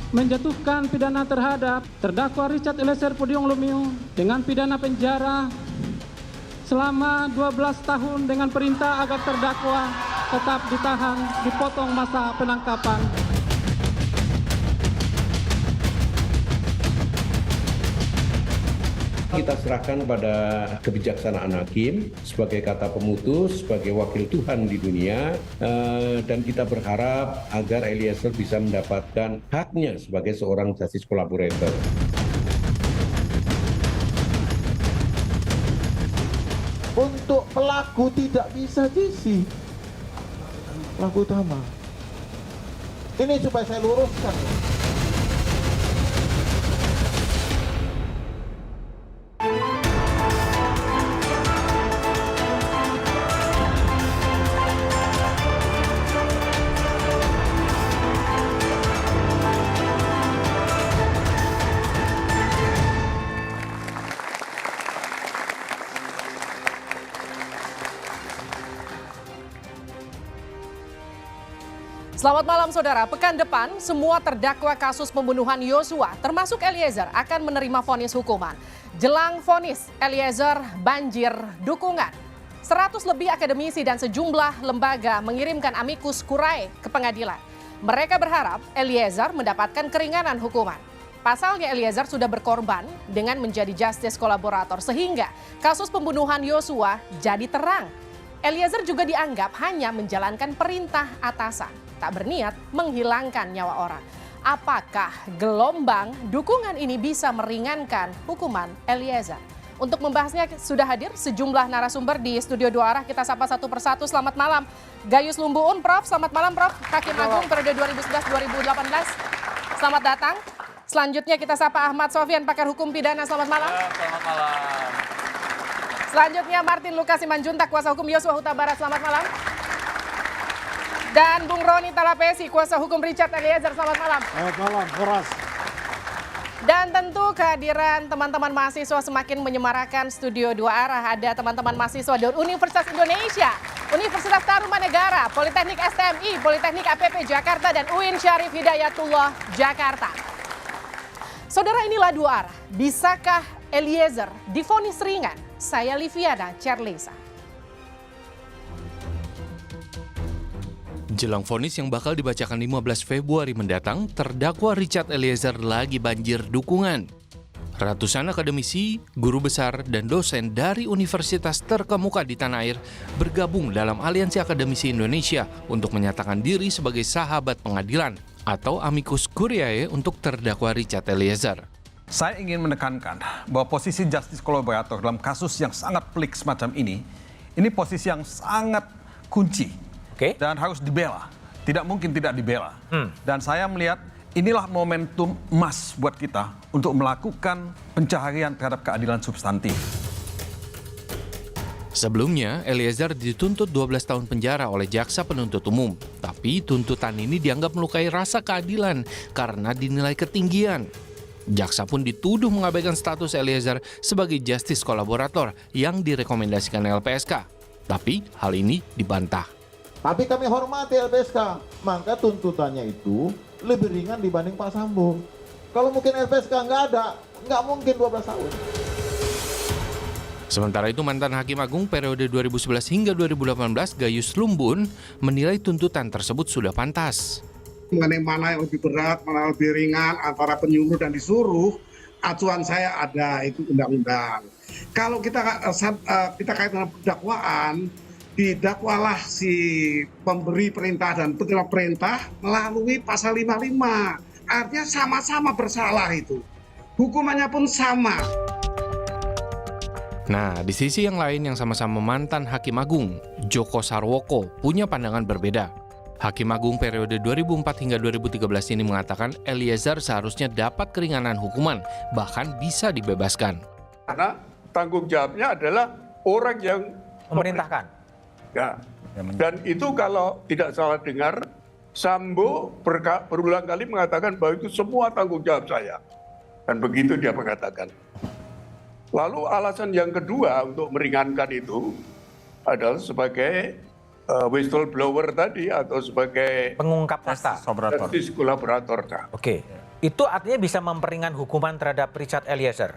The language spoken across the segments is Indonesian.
menjatuhkan pidana terhadap terdakwa Richard Eliezer Pudium Lumiu dengan pidana penjara selama 12 tahun dengan perintah agar terdakwa tetap ditahan, dipotong masa penangkapan. Kita serahkan pada kebijaksanaan hakim sebagai kata pemutus, sebagai wakil Tuhan di dunia, dan kita berharap agar Eliezer bisa mendapatkan haknya sebagai seorang justice collaborator. Untuk pelaku tidak bisa JC, pelaku utama. Ini supaya saya luruskan. Selamat malam saudara, pekan depan semua terdakwa kasus pembunuhan Yosua termasuk Eliezer akan menerima vonis hukuman. Jelang vonis, Eliezer banjir dukungan. 100 lebih akademisi dan sejumlah lembaga mengirimkan amicus curiae ke pengadilan. Mereka berharap Eliezer mendapatkan keringanan hukuman. Pasalnya Eliezer sudah berkorban dengan menjadi justice kolaborator sehingga kasus pembunuhan Yosua jadi terang. Eliezer juga dianggap hanya menjalankan perintah atasan, tak berniat menghilangkan nyawa orang. Apakah gelombang dukungan ini bisa meringankan hukuman Eliezer? Untuk membahasnya sudah hadir sejumlah narasumber di Studio Dua Arah. Kita sapa satu persatu. Selamat malam Gayus Lumbuun, Prof. Selamat malam Prof. Hakim Agung periode 2011-2018. Selamat datang. Selanjutnya kita sapa Ahmad Sofyan, pakar hukum pidana. Selamat malam. Selamat malam. Selanjutnya Martin Lucas Simanjuntak, kuasa hukum Yosua Huta Barat. Selamat malam. Dan Bung Roni Talapesi, kuasa hukum Richard Eliezer. Selamat malam. Selamat malam, Horas. Dan tentu kehadiran teman-teman mahasiswa semakin menyemarakan Studio Dua Arah. Ada teman-teman mahasiswa dari Universitas Indonesia, Universitas Tarumanegara, Politeknik STMI, Politeknik APP Jakarta, dan UIN Syarif Hidayatullah Jakarta. Saudara, inilah Dua Arah. Bisakah Eliezer divonis ringan? Saya Liviana Cerlisa. Jelang vonis yang bakal dibacakan 15 Februari mendatang, terdakwa Richard Eliezer lagi banjir dukungan. Ratusan akademisi, guru besar, dan dosen dari universitas terkemuka di tanah air bergabung dalam Aliansi Akademisi Indonesia untuk menyatakan diri sebagai sahabat pengadilan atau amicus curiae untuk terdakwa Richard Eliezer. Saya ingin menekankan bahwa posisi justice collaborator dalam kasus yang sangat pelik semacam ini posisi yang sangat kunci dan harus dibela. Tidak mungkin tidak dibela. Dan saya melihat inilah momentum emas buat kita untuk melakukan pencaharian terhadap keadilan substantif. Sebelumnya, Eliezer dituntut 12 tahun penjara oleh jaksa penuntut umum. Tapi tuntutan ini dianggap melukai rasa keadilan karena dinilai ketinggian. Jaksa pun dituduh mengabaikan status Eliezer sebagai justice kolaborator yang direkomendasikan LPSK. Tapi hal ini dibantah. Tapi kami hormati LPSK, maka tuntutannya itu lebih ringan dibanding Pak Sambo. Kalau mungkin LPSK nggak mungkin 12 tahun. Sementara itu mantan Hakim Agung periode 2011 hingga 2018 Gayus Lumbun menilai tuntutan tersebut sudah pantas. Mengenai mana yang lebih berat, mana yang lebih ringan antara penyuruh dan disuruh, acuan saya ada, itu undang-undang. Kalau kita kait dengan dakwaan, didakwalah si pemberi perintah dan penerima perintah melalui pasal 55. Artinya sama-sama bersalah itu. Hukumannya pun sama. Nah, di sisi yang lain yang sama-sama mantan Hakim Agung, Joko Sarwoko punya pandangan berbeda. Hakim Agung periode 2004 hingga 2013 ini mengatakan Eliezer seharusnya dapat keringanan hukuman, bahkan bisa dibebaskan. Karena tanggung jawabnya adalah orang yang memerintahkan. Ya. Dan itu kalau tidak salah dengar, Sambo berulang kali mengatakan bahwa itu semua tanggung jawab saya. Dan begitu dia mengatakan. Lalu alasan yang kedua untuk meringankan itu adalah sebagai whistleblower tadi atau sebagai pengungkap fakta, justice collaborator. Oke. Itu artinya bisa memperingan hukuman terhadap Richard Eliezer?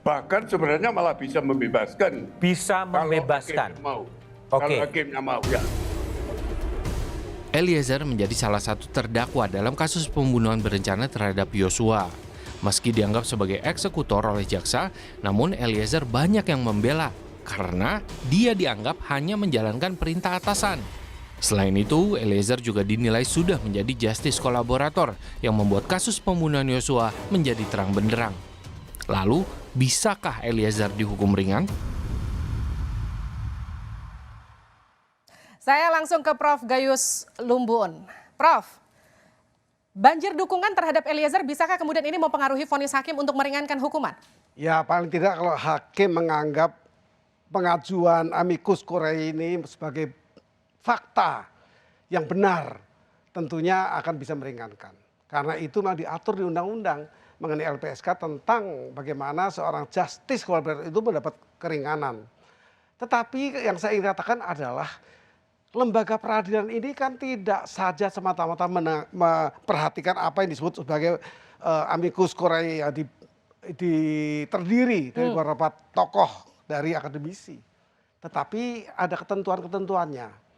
Bahkan sebenarnya malah bisa membebaskan. Bisa membebaskan? Kalau hakimnya mau. Oke. Kalau hakimnya mau, ya. Eliezer menjadi salah satu terdakwa dalam kasus pembunuhan berencana terhadap Yosua. Meski dianggap sebagai eksekutor oleh jaksa, namun Eliezer banyak yang membela karena dia dianggap hanya menjalankan perintah atasan. Selain itu, Eliezer juga dinilai sudah menjadi justice kolaborator yang membuat kasus pembunuhan Yosua menjadi terang benderang. Lalu, bisakah Eliezer dihukum ringan? Saya langsung ke Prof. Gayus Lumbun. Prof, banjir dukungan terhadap Eliezer bisakah kemudian ini mempengaruhi vonis hakim untuk meringankan hukuman? Ya paling tidak kalau hakim menganggap pengajuan amicus curiae ini sebagai fakta yang benar, tentunya akan bisa meringankan. Karena itu memang diatur di undang-undang mengenai LPSK tentang bagaimana seorang justice collaborator itu mendapat keringanan. Tetapi yang saya ingin katakan adalah lembaga peradilan ini kan tidak saja semata-mata memperhatikan apa yang disebut sebagai amicus curiae yang terdiri dari beberapa tokoh dari akademisi. Tetapi ada ketentuan-ketentuannya.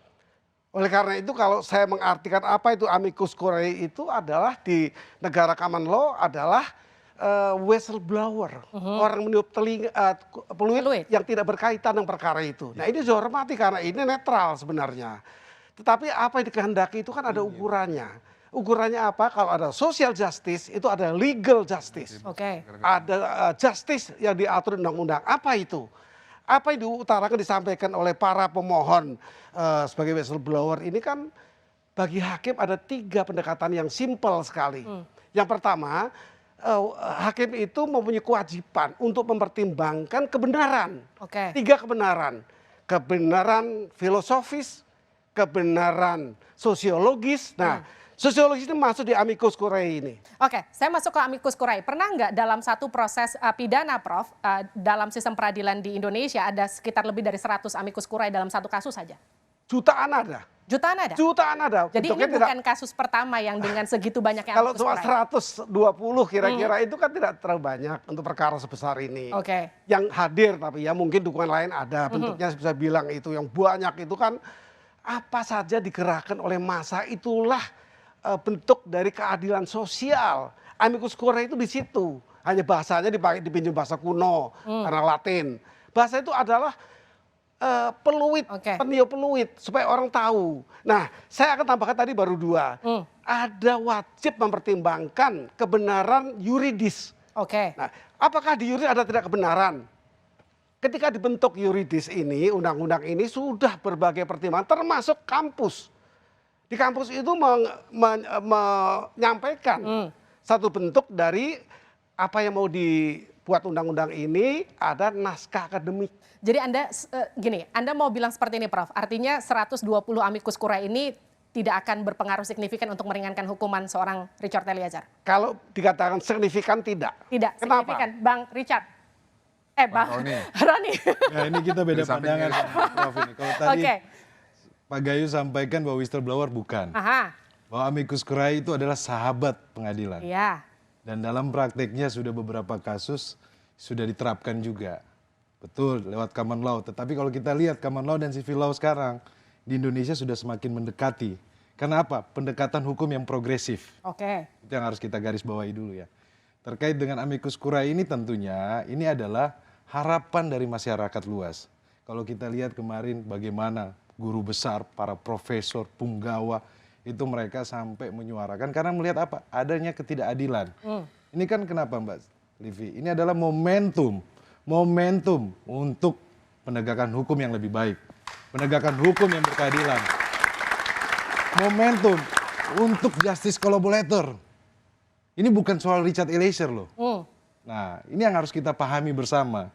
Oleh karena itu kalau saya mengartikan apa itu amicus curiae itu adalah di negara common law adalah whistleblower, orang meniup peluit yang tidak berkaitan dengan perkara itu. Nah ini dihormati karena ini netral sebenarnya. Tetapi apa yang dikehendaki itu kan ada ukurannya. Ukurannya apa? Kalau ada social justice itu ada legal justice. Ada justice yang diatur undang-undang. Apa itu? Apa yang diutarakan disampaikan oleh para pemohon sebagai whistleblower ini kan bagi hakim ada 3 pendekatan yang simpel sekali. Yang pertama, hakim itu mempunyai kewajiban untuk mempertimbangkan kebenaran. 3 kebenaran. Kebenaran filosofis, kebenaran sosiologis. Nah, sosiologis itu masuk di amicus curiae ini. Oke, saya masuk ke amicus curiae. Pernah nggak dalam satu proses pidana, Prof, dalam sistem peradilan di Indonesia ada sekitar lebih dari 100 amicus curiae dalam satu kasus saja? Jutaan ada. Jutaan ada? Jutaan ada. Jadi ini bukan kasus pertama yang dengan segitu banyaknya kalau amicus cuma curiae. 120 kira-kira itu kan tidak terlalu banyak untuk perkara sebesar ini. Oke. Yang hadir tapi ya mungkin dukungan lain ada. Bentuknya bisa bilang itu yang banyak itu kan apa saja digerakkan oleh massa itulah bentuk dari keadilan sosial. Amicus curiae itu di situ. Hanya bahasanya dipinjam bahasa kuno karena Latin. Bahasa itu adalah peluit, peniup peluit supaya orang tahu. Nah, saya akan tambahkan tadi baru 2. Ada wajib mempertimbangkan kebenaran yuridis. Nah, apakah di yuridis ada tidak kebenaran? Ketika dibentuk yuridis ini, undang-undang ini sudah berbagai pertimbangan termasuk kampus. Di kampus itu menyampaikan satu bentuk dari apa yang mau dibuat undang-undang ini ada naskah akademik. Jadi Anda mau bilang seperti ini, Prof. Artinya 120 amicus curiae ini tidak akan berpengaruh signifikan untuk meringankan hukuman seorang Richard Eliezer? Kalau dikatakan signifikan tidak. Tidak signifikan, Bang Richard. Bang Roni. Ya ini kita beda pandangan, Prof ini. Kalau tadi Pak Gayu sampaikan bahwa whistleblower bukan. Bahwa amicus curiae itu adalah sahabat pengadilan. Iya. Dan dalam prakteknya sudah beberapa kasus sudah diterapkan juga. Betul, lewat common law. Tetapi kalau kita lihat common law dan civil law sekarang di Indonesia sudah semakin mendekati. Karena apa? Pendekatan hukum yang progresif. Itu yang harus kita garis bawahi dulu ya. Terkait dengan amicus curiae ini tentunya ini adalah harapan dari masyarakat luas. Kalau kita lihat kemarin bagaimana guru besar, para profesor, punggawa, itu mereka sampai menyuarakan karena melihat apa? Adanya ketidakadilan. Ini kan kenapa Mbak Livi? Ini adalah momentum untuk penegakan hukum yang lebih baik. Penegakan hukum yang berkeadilan. Momentum untuk justice collaborator. Ini bukan soal Richard Eliezer loh. Nah, ini yang harus kita pahami bersama.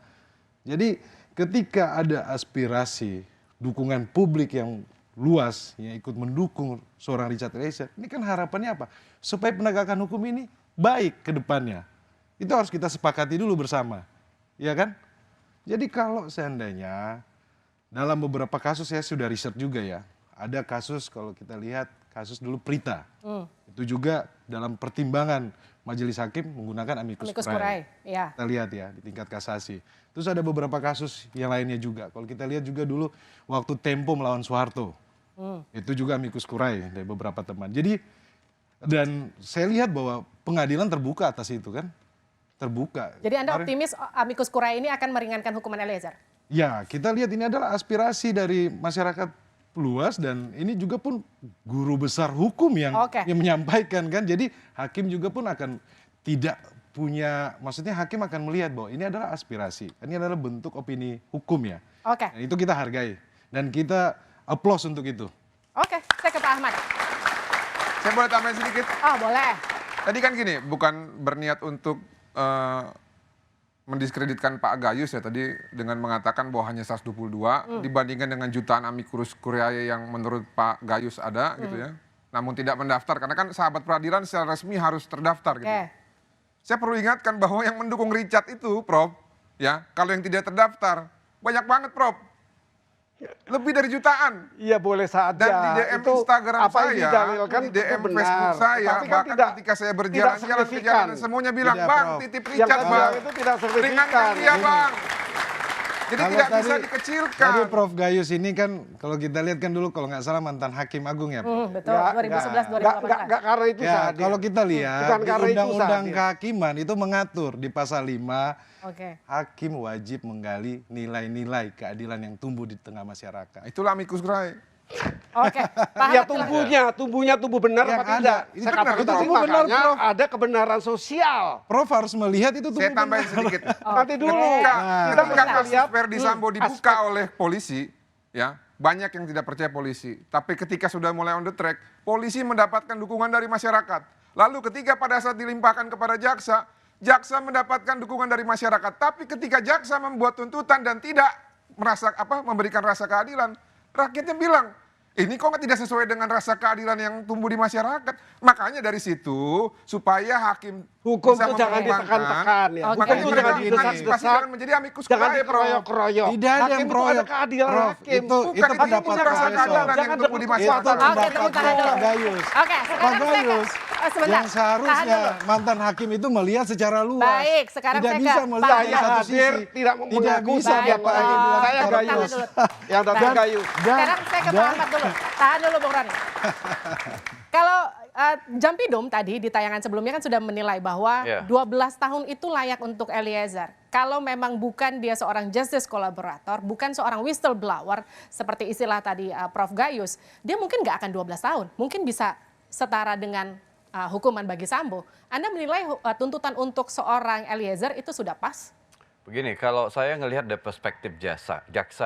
Jadi ketika ada aspirasi, dukungan publik yang luas yang ikut mendukung seorang Richard Eliezer, ini kan harapannya apa? Supaya penegakan hukum ini baik ke depannya. Itu harus kita sepakati dulu bersama. Ya kan? Jadi kalau seandainya dalam beberapa kasus saya sudah riset juga ya. Ada kasus kalau kita lihat kasus dulu Prita. Itu juga dalam pertimbangan majelis hakim menggunakan amicus curiae. Ya. Kita lihat ya di tingkat kasasi. Terus ada beberapa kasus yang lainnya juga. Kalau kita lihat juga dulu waktu Tempo melawan Soeharto. Itu juga amicus curiae dari beberapa teman. Jadi dan saya lihat bahwa pengadilan terbuka atas itu kan. Terbuka. Jadi Anda optimis amicus curiae ini akan meringankan hukuman Eliezer? Ya, kita lihat ini adalah aspirasi dari masyarakat luas dan ini juga pun guru besar hukum yang menyampaikan kan. Jadi hakim juga pun akan tidak punya, maksudnya hakim akan melihat bahwa ini adalah aspirasi. Ini adalah bentuk opini hukum ya. Dan itu kita hargai dan kita applause untuk itu. Saya ke Pak Ahmad. Saya boleh tambahin sedikit? Oh, boleh. Tadi kan gini, bukan berniat untuk mendiskreditkan Pak Gayus ya tadi dengan mengatakan bahwa hanya 122 dibandingkan dengan jutaan amicus curiae yang menurut Pak Gayus ada gitu ya. Namun tidak mendaftar karena kan sahabat peradilan secara resmi harus terdaftar gitu. Saya perlu ingatkan bahwa yang mendukung Richard itu, Prof, ya, kalau yang tidak terdaftar banyak banget, Prof. Lebih dari jutaan. Iya boleh saja. Dan di DM itu Instagram apa saya, di DM benar. Facebook saya, Tapi kan bahkan tidak, ketika saya berjalan-jalan ke jalan, semuanya bilang, Bang, titip Richard, Bang. Itu tidak Ringankan signifikan. dia, Bang. Jadi Kalau tidak tadi- bisa dikecilkan. Tadi Prof Gayus ini kan kalau kita lihat kan dulu kalau nggak salah mantan hakim agung ya. Betul, 2011-2018. Nggak karena itu Ya, hadir. kalau kita lihat Bukan di karena itu undang-undang hadir. kehakiman itu mengatur di pasal 5 Oke. hakim wajib menggali nilai-nilai keadilan yang tumbuh di tengah masyarakat. Itulah amicus curiae. Oke, Pak Ya Ahmad, tumbuhnya tumbuh benar Yang apa ada, tidak? itu Saya benar, katakan itu tadi tumbuh benar, makanya Prof. ada kebenaran sosial. Prof harus melihat itu tumbuh Saya tambahin benar. sedikit. Nanti dulu. Ketika Kita kasus lihat Verdi Sambo dibuka oleh polisi, ya banyak yang tidak percaya polisi. Tapi ketika sudah mulai on the track, polisi mendapatkan dukungan dari masyarakat. Lalu ketika pada saat dilimpahkan kepada jaksa, jaksa mendapatkan dukungan dari masyarakat. Tapi ketika jaksa membuat tuntutan dan tidak memberikan rasa keadilan, rakyatnya bilang, ini kok tidak sesuai dengan rasa keadilan yang tumbuh di masyarakat. Makanya dari situ supaya hakim hukum bisa itu jangan mempertimbangkan, ditekan-tekan ya. Oke. makanya Itu mereka jangan didesak-desak. jangan menjadi amicus Jangan curiae, Prof. dikeroyok-keroyok. Tidak ada Hakim yang itu keroyok. ada keadilan Prof, hakim. itu Bukan, pendapat itu rasa Profesor. keadilan yang Jangan tumbuh di debut Itu masyarakat. Oke, pendapat tepuk tangan dulu. Pak Gayus. Oke, Pak sekarang saya ke... Gayus, sebentar. yang Tahan seharusnya dulu. mantan hakim itu melihat secara luas. Baik, sekarang tidak saya bisa ke melihat Pak dari Saya satu hadir sisi. tidak Tidak mengaku bisa saya Bapak Gayus. Gayus. Saya Tepuk tangan Gayus. dulu. Yang datang Baik. Gayus. Sekarang saya ke Pak Ahmad dulu. Tahan dulu, Bung Roni. Kalau Jampidum tadi di tayangan sebelumnya kan sudah menilai bahwa 12 tahun itu layak untuk Eliezer. Kalau memang bukan dia seorang justice kolaborator, bukan seorang whistleblower, seperti istilah tadi Prof Gayus, dia mungkin nggak akan 12 tahun. Mungkin bisa setara dengan hukuman bagi Sambo. Anda menilai tuntutan untuk seorang Eliezer itu sudah pas? Begini, kalau saya ngelihat dari perspektif jaksa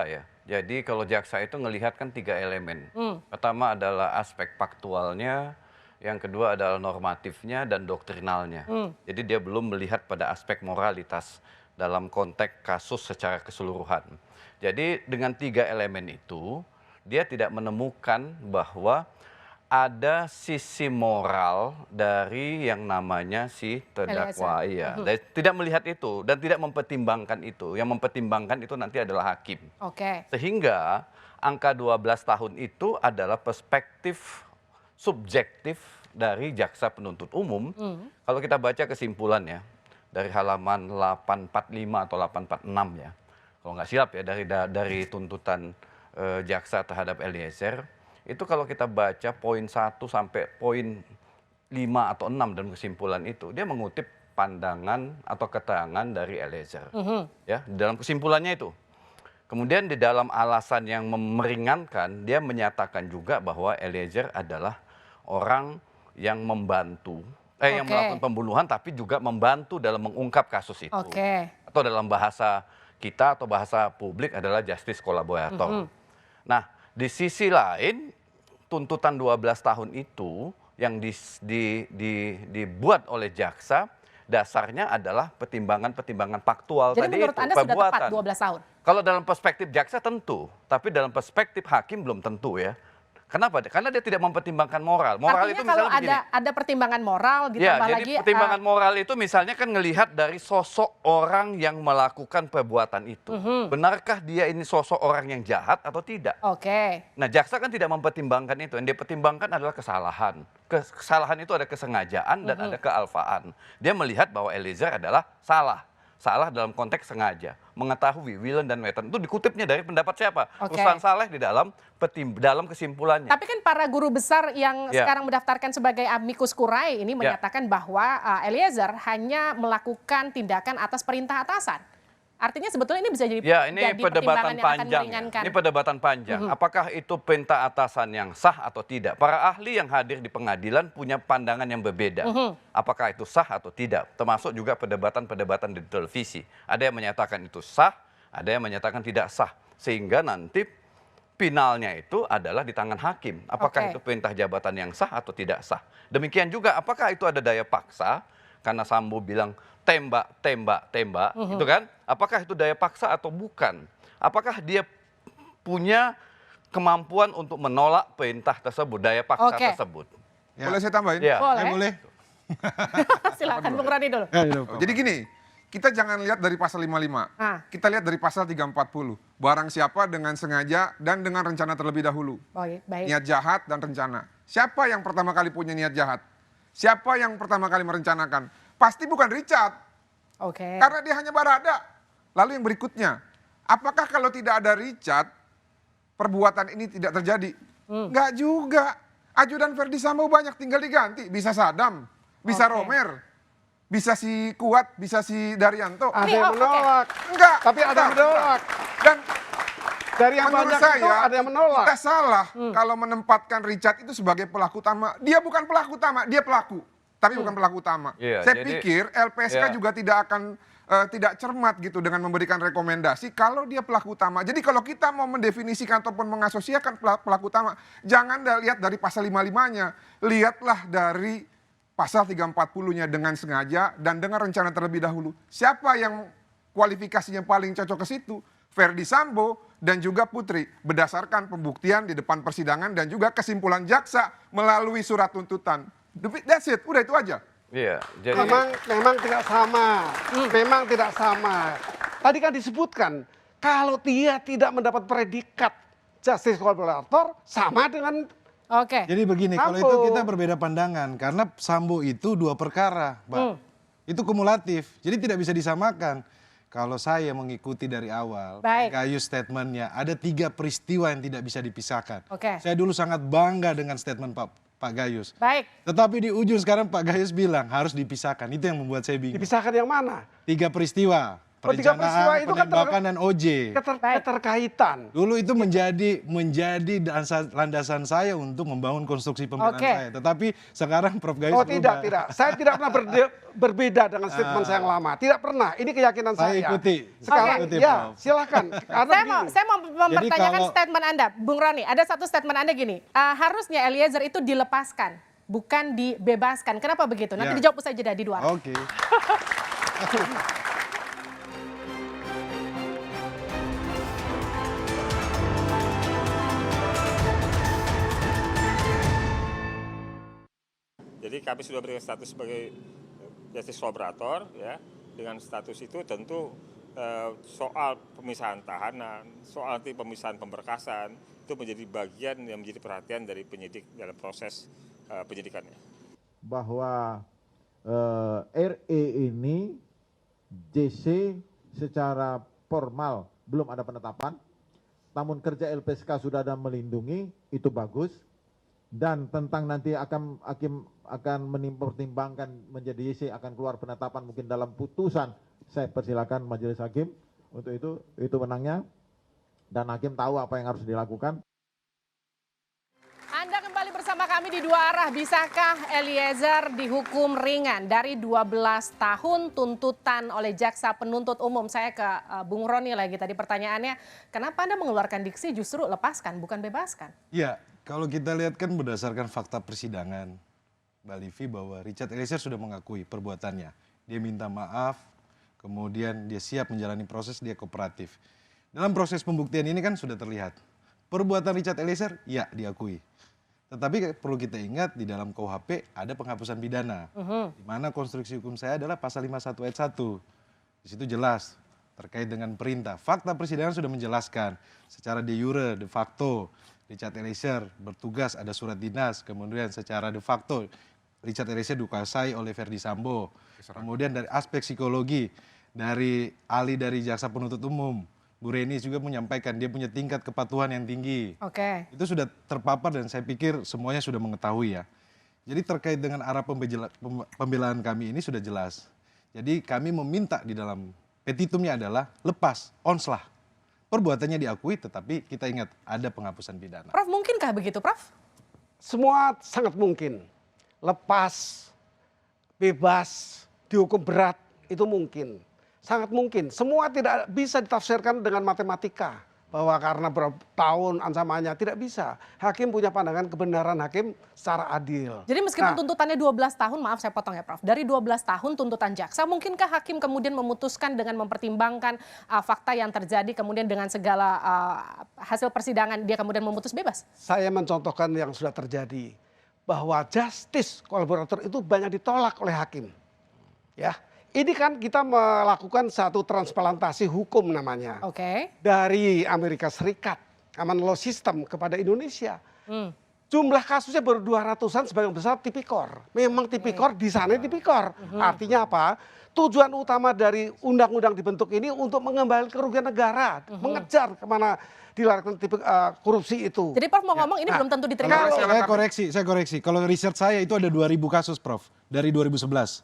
ya. Jadi kalau jaksa itu ngelihat kan 3 elemen. Pertama adalah aspek faktualnya, yang kedua adalah normatifnya dan doktrinalnya. Jadi dia belum melihat pada aspek moralitas dalam konteks kasus secara keseluruhan. Jadi dengan 3 elemen itu, dia tidak menemukan bahwa ada sisi moral dari yang namanya si terdakwa. Iya. Tidak melihat itu dan tidak mempertimbangkan itu. Yang mempertimbangkan itu nanti adalah hakim. Oke. Sehingga angka 12 tahun itu adalah perspektif subjektif dari jaksa penuntut umum. Kalau kita baca kesimpulannya dari halaman 845 atau 846 ya. Kalau nggak silap ya dari tuntutan jaksa terhadap Eliezer. Itu kalau kita baca poin 1 sampai poin 5 atau 6 dalam kesimpulan itu, dia mengutip pandangan atau keterangan dari Eliezer. Ya, dalam kesimpulannya itu. Kemudian di dalam alasan yang meringankan, dia menyatakan juga bahwa Eliezer adalah orang yang membantu, yang melakukan pembunuhan tapi juga membantu dalam mengungkap kasus itu. Atau dalam bahasa kita atau bahasa publik adalah justice collaborator. Nah, di sisi lain, tuntutan 12 tahun itu yang dibuat oleh jaksa, dasarnya adalah pertimbangan-pertimbangan faktual Jadi tadi menurut itu, Anda sudah tepat perbuatan. 12 tahun? Kalau dalam perspektif jaksa tentu, tapi dalam perspektif hakim belum tentu ya. Kenapa? Karena dia tidak mempertimbangkan moral. Moral Artinya itu kalau misalnya begini. ada pertimbangan moral Ya, ditambah jadi lagi pertimbangan moral itu misalnya kan ngelihat dari sosok orang yang melakukan perbuatan itu. Benarkah dia ini sosok orang yang jahat atau tidak? Oke. Nah, jaksa kan tidak mempertimbangkan itu. Yang dia pertimbangkan adalah kesalahan. Kesalahan itu ada kesengajaan dan ada kealfaan. Dia melihat bahwa Eliezer adalah salah. Salah dalam konteks sengaja. Mengetahui Willen dan Weton. Itu dikutipnya dari pendapat siapa? Oke. Ruslan Saleh di dalam kesimpulannya. Tapi kan para guru besar yang Ya. sekarang mendaftarkan sebagai amicus curiae ini menyatakan bahwa Eliezer hanya melakukan tindakan atas perintah atasan. Artinya sebetulnya ini bisa jadi, Ya, ini jadi perdebatan pertimbangan yang akan panjang. Ya. meringankan. Ini perdebatan panjang. Apakah itu perintah atasan yang sah atau tidak? Para ahli yang hadir di pengadilan punya pandangan yang berbeda. Apakah itu sah atau tidak? Termasuk juga perdebatan-perdebatan di televisi. Ada yang menyatakan itu sah, ada yang menyatakan tidak sah. Sehingga nanti finalnya itu adalah di tangan hakim. Apakah itu perintah jabatan yang sah atau tidak sah? Demikian juga apakah itu ada daya paksa? Karena Sambo bilang tembak, tembak, tembak, gitu kan? Apakah itu daya paksa atau bukan? Apakah dia punya kemampuan untuk menolak perintah tersebut, daya paksa tersebut? Boleh saya tambahin? Ya. Boleh. Silakan Bung Roni dulu. Jadi gini, kita jangan lihat dari pasal 55. Kita lihat dari pasal 340. Barang siapa dengan sengaja dan dengan rencana terlebih dahulu. Baik. Niat jahat dan rencana. Siapa yang pertama kali punya niat jahat? Siapa yang pertama kali merencanakan? Pasti bukan Richard. Oke. Karena dia hanya Barada. Lalu yang berikutnya, apakah kalau tidak ada Richard, perbuatan ini tidak terjadi? Enggak juga. Ajudan Ferdi Sambo banyak, tinggal diganti. Bisa Saddam, bisa Romer, bisa si Kuat, bisa si Daryanto. Ada yang menolak. Enggak. Tapi ada yang menolak. Dan dari yang menurut banyak saya, itu ada yang menolak. kita salah kalau menempatkan Richard itu sebagai pelaku utama. Dia bukan pelaku utama, dia pelaku. Tapi bukan pelaku utama. Iya, Saya jadi- pikir LPSK ya. juga tidak akan tidak cermat gitu dengan memberikan rekomendasi kalau dia pelaku utama. Jadi kalau kita mau mendefinisikan ataupun mengasosiasikan pelaku utama, jangan lihat dari pasal 55-nya. Lihatlah dari pasal 340-nya dengan sengaja dan dengan rencana terlebih dahulu. Siapa yang kualifikasinya paling cocok ke situ? Ferdi Sambo dan juga Putri. Berdasarkan pembuktian di depan persidangan dan juga kesimpulan jaksa melalui surat tuntutan. That's it, udah itu aja. Iya, jadi Memang tidak sama. Memang tidak sama. Tadi kan disebutkan, kalau dia tidak mendapat predikat justice collaborator, sama dengan Oke. Jadi begini, kalau Sambo. itu kita berbeda pandangan. Karena Sambo itu 2 perkara, Mbak. Itu kumulatif, jadi tidak bisa disamakan. Kalau saya mengikuti dari awal, Baik. Gayus statementnya, ada 3 peristiwa yang tidak bisa dipisahkan. Oke. Saya dulu sangat bangga dengan statement Pak Gayus. Baik. Tetapi di ujung sekarang Pak Gayus bilang harus dipisahkan. Itu yang membuat saya bingung. dipisahkan yang mana? 3 peristiwa. Oh, 3 peristiwa Perencanaan, itu kan penembakan, dan OJ. Keterkaitan. Dulu itu menjadi landasan saya untuk membangun konstruksi pembelaan Oke. saya. Tetapi sekarang Prof Gayus Oh tidak, berubah. tidak. Saya tidak pernah berbeda dengan statement saya yang lama. Tidak pernah. Ini keyakinan saya. Saya ikuti. Sekarang Ikuti, ya, Prof. silakan. Karena Saya mau mempertanyakan kalau- statement Anda, Bung Roni. Ada satu statement Anda gini, harusnya Eliezer itu dilepaskan, bukan dibebaskan. Kenapa begitu? Nanti Ya. dijawab usai jeda di luar. Oke. Jadi kami sudah berikan status sebagai justice collaborator, ya. Dengan status itu tentu soal pemisahan tahanan, soal nanti pemisahan pemberkasan itu menjadi bagian yang menjadi perhatian dari penyidik dalam proses penyidikannya. Bahwa RE ini JC secara formal belum ada penetapan, namun kerja LPSK sudah ada melindungi, itu bagus. Dan tentang nanti hakim akan mempertimbangkan menjadi JC akan keluar penetapan mungkin dalam putusan, saya persilakan majelis hakim untuk itu menangnya, dan hakim tahu apa yang harus dilakukan. Anda kembali bersama kami di Dua Arah. Bisakah Eliezer dihukum ringan dari 12 tahun tuntutan oleh jaksa penuntut umum? Saya ke Bung Roni lagi tadi pertanyaannya, kenapa Anda mengeluarkan diksi justru lepaskan bukan bebaskan? Ya, kalau kita lihat kan berdasarkan fakta persidangan, Mbak Livi, bahwa Richard Eliezer sudah mengakui perbuatannya. Dia minta maaf, kemudian dia siap menjalani proses, dia kooperatif. Dalam proses pembuktian ini kan sudah terlihat Perbuatan Richard Eliezer, ya diakui. Tetapi perlu kita ingat di dalam KUHP ada penghapusan pidana. Di mana konstruksi hukum saya adalah pasal 51 ayat 1. Di situ jelas terkait dengan perintah. Fakta persidangan sudah menjelaskan secara de jure, de facto Richard Eliezer bertugas, ada surat dinas, kemudian secara de facto Richard Eliezer dikuasai oleh Verdi Sambo. Kemudian dari aspek psikologi, dari ahli dari jaksa penuntut umum, Bu Reni juga menyampaikan dia punya tingkat kepatuhan yang tinggi. Itu sudah terpapar dan saya pikir semuanya sudah mengetahui ya. Jadi terkait dengan arah pembelaan kami ini sudah jelas. Jadi kami meminta di dalam petitumnya adalah lepas, onslah. Perbuatannya diakui tetapi kita ingat ada penghapusan pidana. Prof, mungkinkah begitu, Prof? Semua sangat mungkin. Lepas, bebas, dihukum berat, itu mungkin. Sangat mungkin. Semua tidak bisa ditafsirkan dengan matematika. Bahwa karena berapa tahun ancamannya, tidak bisa. Hakim punya pandangan kebenaran hakim secara adil. Jadi meskipun tuntutannya 12 tahun, maaf saya potong ya Prof. Dari 12 tahun tuntutan jaksa, mungkinkah hakim kemudian memutuskan dengan mempertimbangkan fakta yang terjadi, kemudian dengan segala hasil persidangan, dia kemudian memutus bebas? Saya mencontohkan yang sudah terjadi. Bahwa justice kolaborator itu banyak ditolak oleh hakim. Ya. Ini kan kita melakukan satu transplantasi hukum namanya. Dari Amerika Serikat, common law system kepada Indonesia. Jumlah kasusnya baru 200-an sebagian besar tipikor. Memang tipikor, di sana tipikor. Artinya apa? Tujuan utama dari undang-undang dibentuk ini untuk mengembalikan kerugian negara. Mengejar kemana dilakukan korupsi itu. Jadi Prof mau ngomong ini belum tentu diterima. Saya koreksi. Kalau riset saya itu ada 2.000 kasus Prof. Dari 2011.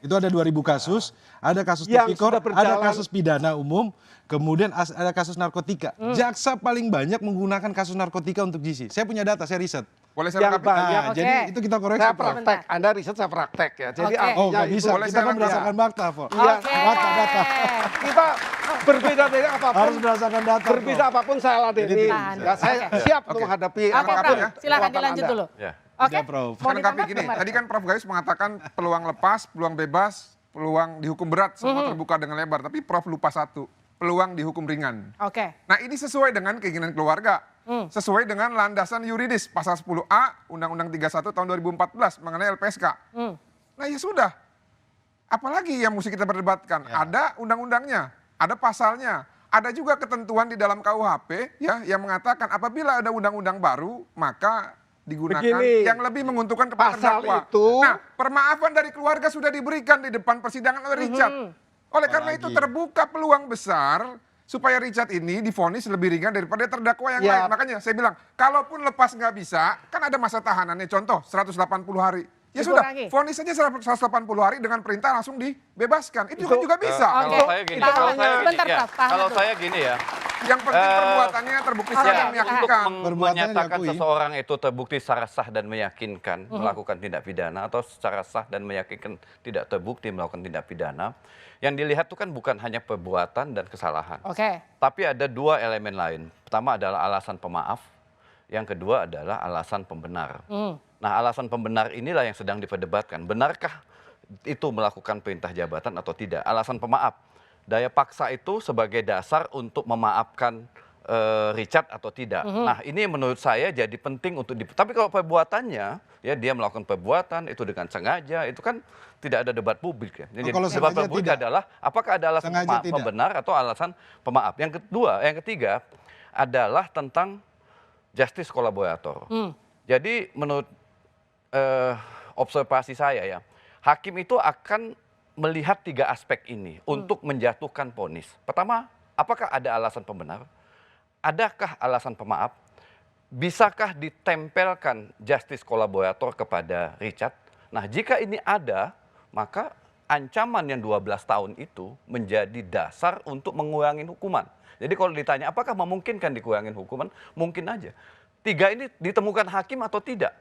Itu ada 2.000 kasus. Ada kasus tipikor, ada kasus pidana umum. Kemudian ada kasus narkotika. Jaksa paling banyak menggunakan kasus narkotika untuk GC. Saya punya data, saya riset. Boleh saya lengkapi? Jadi itu kita koreksi. Saya praktek, Anda riset saya praktek ya. Jadi nggak bisa, kita kan berdasarkan fakta, Pak. Data. Kita berbeda dari apapun. Harus berdasarkan data. Berbeda apapun saya ladeni. Ya, saya siap untuk menghadapi apapun ya. Silakan dilanjut dulu. Oke, Prof. Saya lengkapi gini, tadi kan Prof Gayus mengatakan peluang lepas, peluang bebas, peluang dihukum berat, semua terbuka dengan lebar. Tapi Prof lupa satu, peluang dihukum ringan. Nah ini sesuai dengan keinginan keluarga. Sesuai dengan landasan yuridis pasal 10A Undang-Undang 31 tahun 2014 mengenai LPSK. Nah ya sudah, apalagi yang mesti kita perdebatkan? Ada undang-undangnya, ada pasalnya, ada juga ketentuan di dalam KUHP ya yang mengatakan apabila ada undang-undang baru maka digunakan yang lebih menguntungkan kepada terdakwa. Nah, permaafan dari keluarga sudah diberikan di depan persidangan oleh Richard. Oleh karena itu terbuka peluang besar supaya Richard ini divonis lebih ringan daripada terdakwa yang lain. Makanya saya bilang, kalaupun lepas nggak bisa, kan ada masa tahanannya. Contoh, 180 hari. Ya sudah, vonis saja 180 hari dengan perintah langsung dibebaskan. Itu juga bisa. Kalau saya gini ya. Yang penting perbuatannya terbukti secara meyakinkan. Untuk menyatakan seseorang itu terbukti secara sah dan meyakinkan melakukan tindak pidana atau secara sah dan meyakinkan tidak terbukti melakukan tindak pidana. Yang dilihat itu kan bukan hanya perbuatan dan kesalahan. Tapi ada dua elemen lain. Pertama adalah alasan pemaaf. Yang kedua adalah alasan pembenar. Nah, alasan pembenar inilah yang sedang diperdebatkan. Benarkah itu melakukan perintah jabatan atau tidak? Alasan pemaaf. Daya paksa itu sebagai dasar untuk memaafkan Richard atau tidak. Nah, ini menurut saya jadi penting untuk tapi kalau perbuatannya ya dia melakukan perbuatan itu dengan sengaja, itu kan tidak ada debat publik ya. Jadi debat publik adalah apakah ada alasan pembenar atau alasan pemaaf. Yang ketiga adalah tentang justice kolaborator. Jadi menurut observasi saya ya, hakim itu akan melihat tiga aspek ini untuk menjatuhkan vonis. Pertama, apakah ada alasan pembenar? Adakah alasan pemaaf? Bisakah ditempelkan justice kolaborator kepada Richard? Nah, jika ini ada, maka ancaman yang 12 tahun itu menjadi dasar untuk mengurangi hukuman. Jadi kalau ditanya apakah memungkinkan dikurangin hukuman, mungkin aja. Tiga ini ditemukan hakim atau tidak?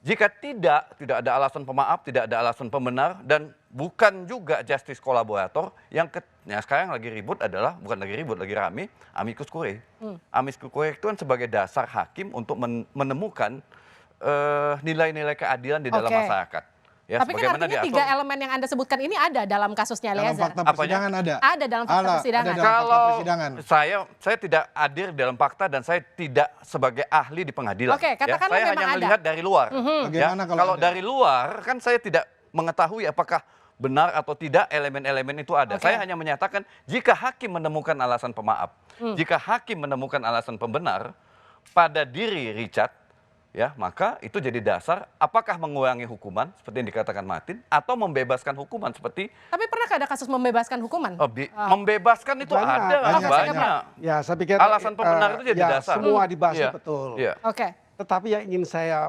Jika tidak ada alasan pemaaf, tidak ada alasan pembenar, dan bukan juga justice kolaborator, yang sekarang lagi ribut adalah, bukan lagi ribut, lagi rame, amicus curiae. Amicus curiae itu kan sebagai dasar hakim untuk menemukan nilai-nilai keadilan di dalam masyarakat. Ya, Tapi kan artinya 3 elemen yang Anda sebutkan ini ada dalam kasusnya Dalam Eliezer. fakta persidangan ada. Ada dalam fakta persidangan. Ada dalam fakta Kalau persidangan. saya tidak hadir dalam fakta dan saya tidak sebagai ahli di pengadilan. Oke, katakanlah saya memang hanya ada. melihat dari luar. Bagaimana kalau ada? dari luar kan saya tidak mengetahui apakah benar atau tidak elemen-elemen itu ada. Saya hanya menyatakan jika hakim menemukan alasan pemaaf, jika hakim menemukan alasan pembenar pada diri Richard, ya maka itu jadi dasar apakah mengurangi hukuman seperti yang dikatakan Martin atau membebaskan hukuman seperti. Tapi pernahkah ada kasus membebaskan hukuman? Membebaskan itu banyak. Ya, saya pikir alasan pembenar itu jadi dasar. Semua dibahas betul. Oke. Tetapi yang ingin saya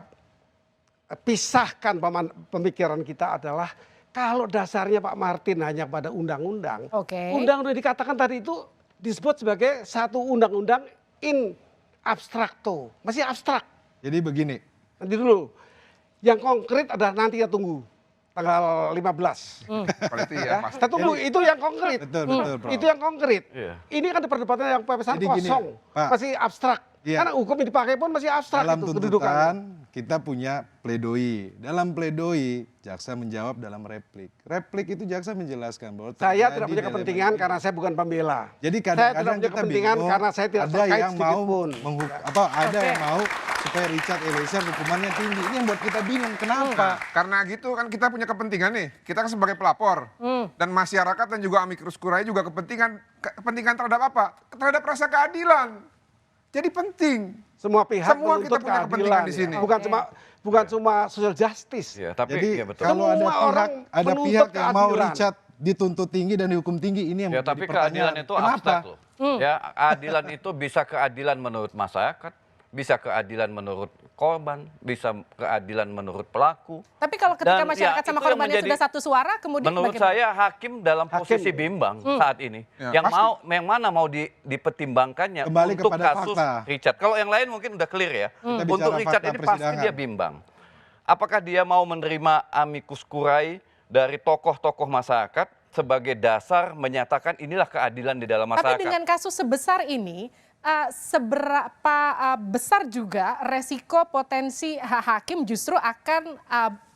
pisahkan pemikiran kita adalah kalau dasarnya Pak Martin hanya pada undang-undang, undang-undang dikatakan tadi itu disebut sebagai satu undang-undang in abstrakto, masih abstrak. Jadi begini. Nanti dulu, yang konkret adalah nanti kita tunggu tanggal 15. Kita tunggu itu yang konkret. Betul. Itu yang konkret. Ini kan perdebatan yang pepesan kosong, masih abstrak. Karena hukum yang dipakai pun masih abstrak. Dalam itu tuntutan kita punya pledoi. Dalam pledoi jaksa menjawab dalam replik. Replik itu jaksa menjelaskan bahwa saya tidak punya kepentingan karena saya bukan pembela. Jadi saya tidak kadang-kadang punya kita kepentingan bingung, karena saya tidak ada terkait yang sedikit mau pun. ada yang mau supaya Richard Eliezer hukumannya tinggi. Ini yang buat kita bingung. Kenapa? Karena gitu kan kita punya kepentingan nih. Kita kan sebagai pelapor dan masyarakat dan juga amikus curiae juga kepentingan terhadap apa? Terhadap rasa keadilan. Jadi penting. Semua pihak kita punya kepentingan di sini. Bukan cuma social justice. Ya, tapi jadi betul. kalau ada pihak yang mau Richard dituntut tinggi dan dihukum tinggi, ini yang tapi keadilan itu abstrak loh. Ya, keadilan itu bisa keadilan menurut masyarakat, bisa keadilan menurut korban, bisa keadilan menurur pelaku. Tapi kalau ketika masyarakat sama korbannya sudah satu suara, kemudian menurut saya hakim dalam posisi bimbang saat ini. Yang mana mau dipertimbangkannya kembali untuk kasus fakta. Richard. Kalau yang lain mungkin udah clear ya. Untuk Richard ini pasti dia bimbang. Apakah dia mau menerima amicus curiae dari tokoh-tokoh masyarakat sebagai dasar menyatakan inilah keadilan di dalam masyarakat. Tapi dengan kasus sebesar ini, seberapa besar juga resiko potensi hakim justru akan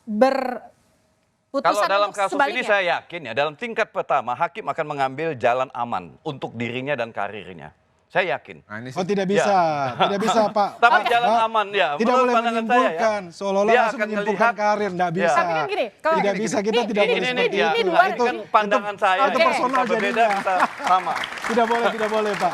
berputusan kalau dalam kasus sebaliknya. ini saya yakin ya, dalam tingkat pertama hakim akan mengambil jalan aman untuk dirinya dan karirnya. Saya yakin. Tidak bisa, tidak bisa Pak. Tapi jalan aman ya. Tidak boleh menyimpulkan, seolah-olah langsung menyimpulkan karir, tidak bisa. Tapi kan gini, tidak bisa, kita tidak boleh seperti itu. Itu kan pandangan saya. Itu personal berbeda, kita sama. Tidak boleh Pak.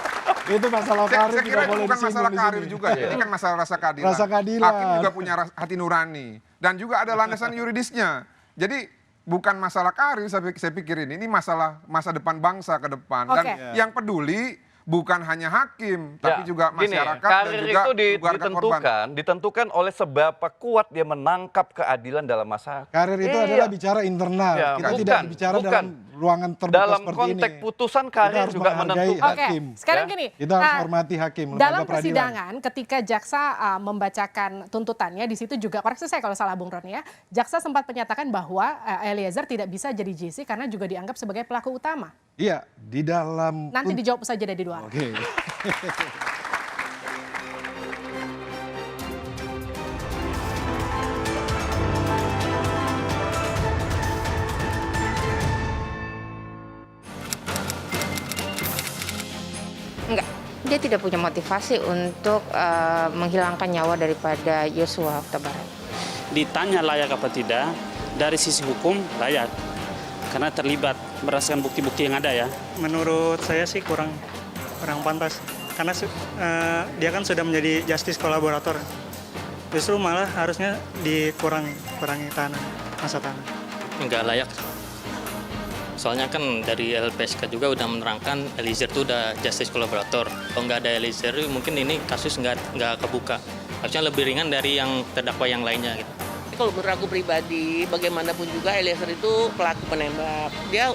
Itu masalah karir saya kira itu bukan masalah karir juga. Ini kan masalah rasa keadilan. Rasa keadilan. Hakim juga punya hati nurani. Dan juga ada landasan yuridisnya. Jadi bukan masalah karir saya pikir ini masa depan bangsa ke depan. Dan yang peduli bukan hanya hakim, tapi juga masyarakat dan juga keluarga korban. Ditentukan oleh seberapa kuat dia menangkap keadilan dalam masyarakat. Karir itu adalah bicara internal. Kita tidak bicara dalam ruangan terbuka dalam seperti ini. Dalam konteks putusan karir juga menentukan. Sekarang gini, kita harus hormati hakim. Dalam persidangan ketika jaksa membacakan tuntutannya, di situ juga, koreksi saya kalau salah Bung Roni ya, jaksa sempat menyatakan bahwa Eliezer tidak bisa jadi JC karena juga dianggap sebagai pelaku utama. Iya, di dalam... Nanti dijawab saja dari dua. Oke. Enggak, dia tidak punya motivasi untuk menghilangkan nyawa daripada Yosua Huta Barat. Ditanya layak apa tidak, dari sisi hukum layak. Karena terlibat berdasarkan bukti-bukti yang ada ya. Menurut saya sih kurang pantas. Karena dia kan sudah menjadi justice kolaborator. Justru malah harusnya dikurangi masa tahanan. Enggak layak. Soalnya kan dari LPSK juga udah menerangkan Eliezer itu udah justice kolaborator. Kalau nggak ada Eliezer mungkin ini kasus nggak kebuka. Harusnya lebih ringan dari yang terdakwa yang lainnya gitu. Kalau menurut aku pribadi, bagaimanapun juga Eliezer itu pelaku penembak. Dia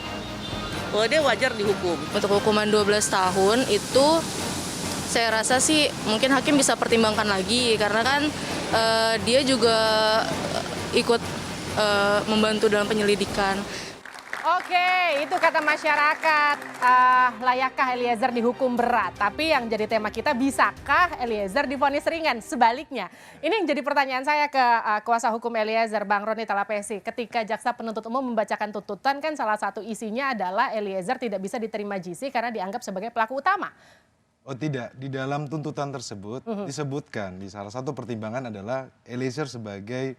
wajar dihukum. Untuk hukuman 12 tahun itu saya rasa sih mungkin hakim bisa pertimbangkan lagi. Karena kan dia juga ikut membantu dalam penyelidikan. Oke, itu kata masyarakat. Layakkah Eliezer dihukum berat? Tapi yang jadi tema kita, bisakah Eliezer divonis ringan? Sebaliknya, ini yang jadi pertanyaan saya ke kuasa hukum Eliezer, Bang Roni Talapesi. Ketika jaksa penuntut umum membacakan tuntutan, kan salah satu isinya adalah Eliezer tidak bisa diterima JC karena dianggap sebagai pelaku utama. Oh tidak, di dalam tuntutan tersebut disebutkan di salah satu pertimbangan adalah Eliezer sebagai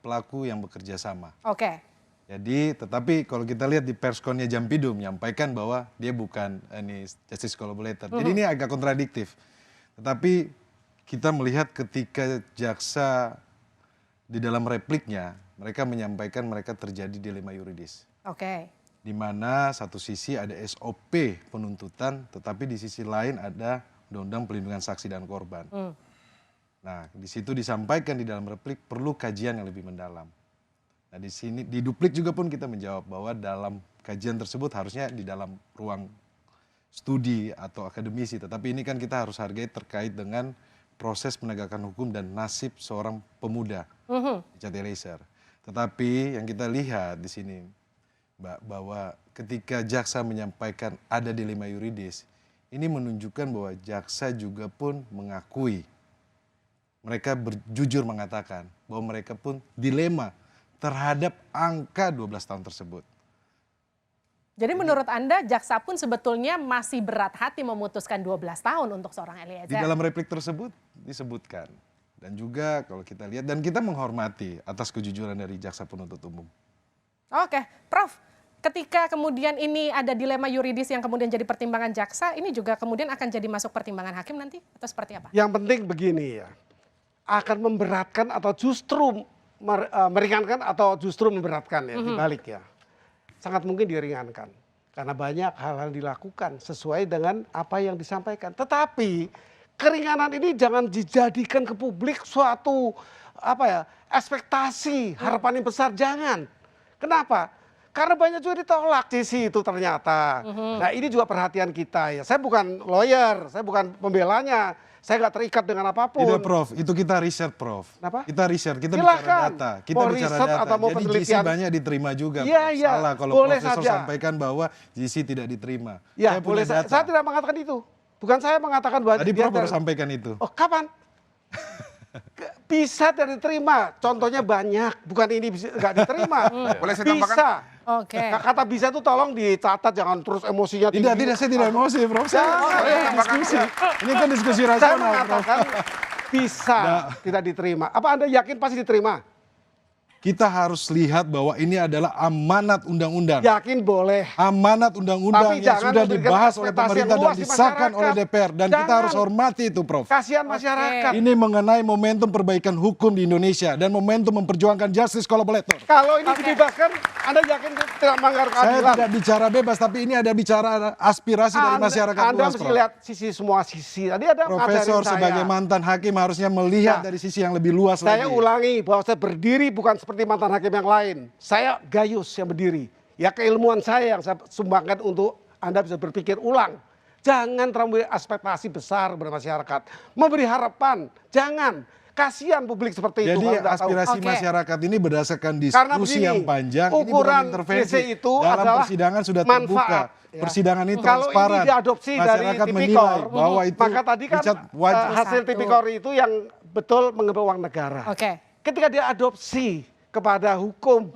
pelaku yang bekerja sama. Oke. Jadi, tetapi kalau kita lihat di perskonnya Jampidum menyampaikan bahwa dia bukan ini justice collaborator. Jadi ini agak kontradiktif. Tetapi kita melihat ketika jaksa di dalam repliknya, mereka menyampaikan mereka terjadi dilema yuridis. Oke. Di mana satu sisi ada SOP penuntutan, tetapi di sisi lain ada Undang-Undang Perlindungan Saksi dan Korban. Nah, di situ disampaikan di dalam replik perlu kajian yang lebih mendalam. Nah, di sini di duplik juga pun kita menjawab bahwa dalam kajian tersebut harusnya di dalam ruang studi atau akademisi, tetapi ini kan kita harus hargai terkait dengan proses penegakan hukum dan nasib seorang pemuda, Richard Eliezer. Tetapi yang kita lihat di sini, Mbak, bahwa ketika jaksa menyampaikan ada dilema yuridis, ini menunjukkan bahwa jaksa juga pun mengakui, mereka jujur mengatakan bahwa mereka pun dilema terhadap angka 12 tahun tersebut. Jadi menurut Anda jaksa pun sebetulnya masih berat hati memutuskan 12 tahun untuk seorang Eliezer? Di dalam replik tersebut disebutkan. Dan juga kalau kita lihat, dan kita menghormati atas kejujuran dari jaksa penuntut umum. Oke, Prof. Ketika kemudian ini ada dilema yuridis yang kemudian jadi pertimbangan jaksa, ini juga kemudian akan jadi masuk pertimbangan hakim nanti? Atau seperti apa? Yang penting begini ya, akan memberatkan atau justru meringankan atau justru memberatkan ya, dibalik ya. Sangat mungkin diringankan. Karena banyak hal-hal dilakukan sesuai dengan apa yang disampaikan. Tetapi keringanan ini jangan dijadikan ke publik suatu ekspektasi, harapan yang besar, jangan. Kenapa? Karena banyak juga ditolak JC itu ternyata. Nah ini juga perhatian kita ya. Saya bukan lawyer, saya bukan pembelanya. Saya nggak terikat dengan apapun. Tidak, Prof. Itu kita riset, Prof. Apa? Kita riset, kita Silahkan. bicara data. Kita Mau bicara riset data. atau mau Jadi penelitian. JC banyak diterima juga. Iya, iya. Salah kalau Boleh profesor saja. sampaikan bahwa JC tidak diterima. Ya, saya boleh. punya data. Saya tidak mengatakan itu. Bukan saya mengatakan bahwa Tadi Prof baru sampaikan itu. Oh, kapan? Bisa tidak diterima. Contohnya banyak. Bukan ini bisa nggak diterima. Boleh saya tambahkan? Bisa. Oke. Kata bisa itu tolong dicatat, jangan terus emosinya tinggi. Tidak, saya tidak emosi, Prof. Saya diskusi. Ini kan diskusi Saya rasional, Prof. mengatakan bisa tidak diterima. Apa Anda yakin pasti diterima? Kita harus lihat bahwa ini adalah amanat undang-undang. Yakin boleh. Amanat undang-undang Tapi yang jangan sudah memberikan dibahas oleh ekspektasi pemerintah yang dan luas di disahkan masyarakat. oleh DPR. Dan kita Jangan. harus hormati itu, Prof. Kasihan masyarakat. Ini mengenai momentum perbaikan hukum di Indonesia dan momentum memperjuangkan justice collaborator. Kalau ini dibebaskan, Anda yakin tidak melanggar Saya keadilan? tidak bicara bebas, tapi ini ada bicara aspirasi dari masyarakat Anda luas, mesti Prof. lihat semua sisi. Tadi ada Profesor ngajarin saya. sebagai mantan hakim harusnya melihat Nah, dari sisi yang lebih luas Saya lagi. ulangi bahwa saya berdiri bukan seperti mantan hakim yang lain. Saya Gayus yang berdiri. Ya keilmuan saya yang saya sumbangkan untuk Anda bisa berpikir ulang. Jangan terlalu ekspektasi besar kepada masyarakat. Memberi harapan, jangan. Kasihan publik seperti itu. Jadi kalau nggak tahu. aspirasi Oke. masyarakat ini berdasarkan Karena diskusi begini, yang panjang, ini bukan ukuran intervensi. JC itu Dalam adalah persidangan sudah terbuka. manfaat, ya. Persidangan ini Kalau transparan. ini diadopsi dari Masyarakat tipikor, menilai bahwa itu maka tadi kan Richard wajib. hasil tipikor itu yang betul mengambil uang negara. Oke. Ketika dia adopsi kepada hukum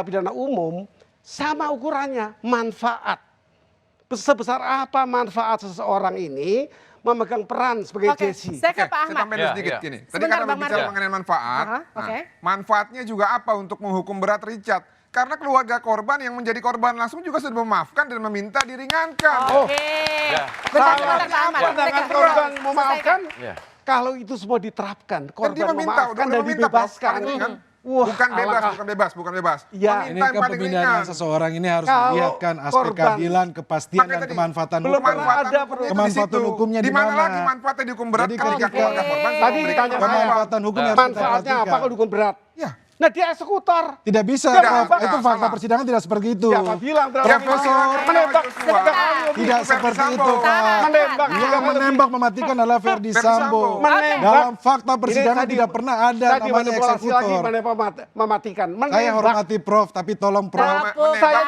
pidana umum, sama ukurannya manfaat. Sebesar apa manfaat seseorang ini memegang peran sebagai JC. Saya ke Pak Saya Ahmad. tambahin sedikit gini. Tadi Sebentar, karena Bang berbicara Mario. mengenai manfaat. Oke. Manfaatnya juga apa untuk menghukum berat Richard? Karena keluarga korban yang menjadi korban langsung juga sudah memaafkan dan meminta diringankan. Oke. Bentar, Pak Ahmad. Pandangan korban memaafkan, Ya. kalau itu semua diterapkan, korban dia meminta, memaafkan udah dan meminta, Prof. dibebaskan. Paling ringan. Wah, bukan bebas, alangkah. bukan bebas. Iya. Ini Meminta yang kan paling pemindahan ringan. seseorang ini harus Kalau melihatkan aspek korban- keadilan, kepastian, Makanya dan tadi, kemanfaatan belum hukum. pernah ada Kemanfaatan hukumnya di mana? lagi manfaatnya dihukum berat Jadi ketika ketika- keluarga korban Tadi memberikan ditanya manfaat. Kemanfaatan hukum yang harus kita manfaatnya apa perhatikan. kalau dihukum berat? Ya, Nah dia eksekutor. Tidak bisa, Dia Prof. menembak. Itu fakta persidangan tidak seperti itu. Siapa bilang? Profesor, menembak. tidak seperti itu, Pak. Menembak. Yang menembak mematikan adalah Verdi Sambo. Dalam fakta persidangan tidak pernah ada namanya eksekutor. Mematikan. Saya hormati Prof, tapi tolong Prof.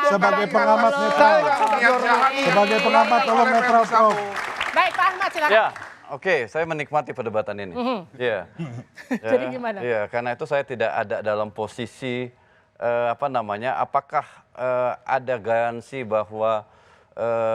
Sebagai pengamat netral. Sebagai pengamat tolong netral, Prof. Baik, Pak Ahmad silakan. Ya, oke, saya menikmati perdebatan ini. Iya. Jadi gimana? Iya, karena itu saya tidak ada dalam posisi apakah ada garansi bahwa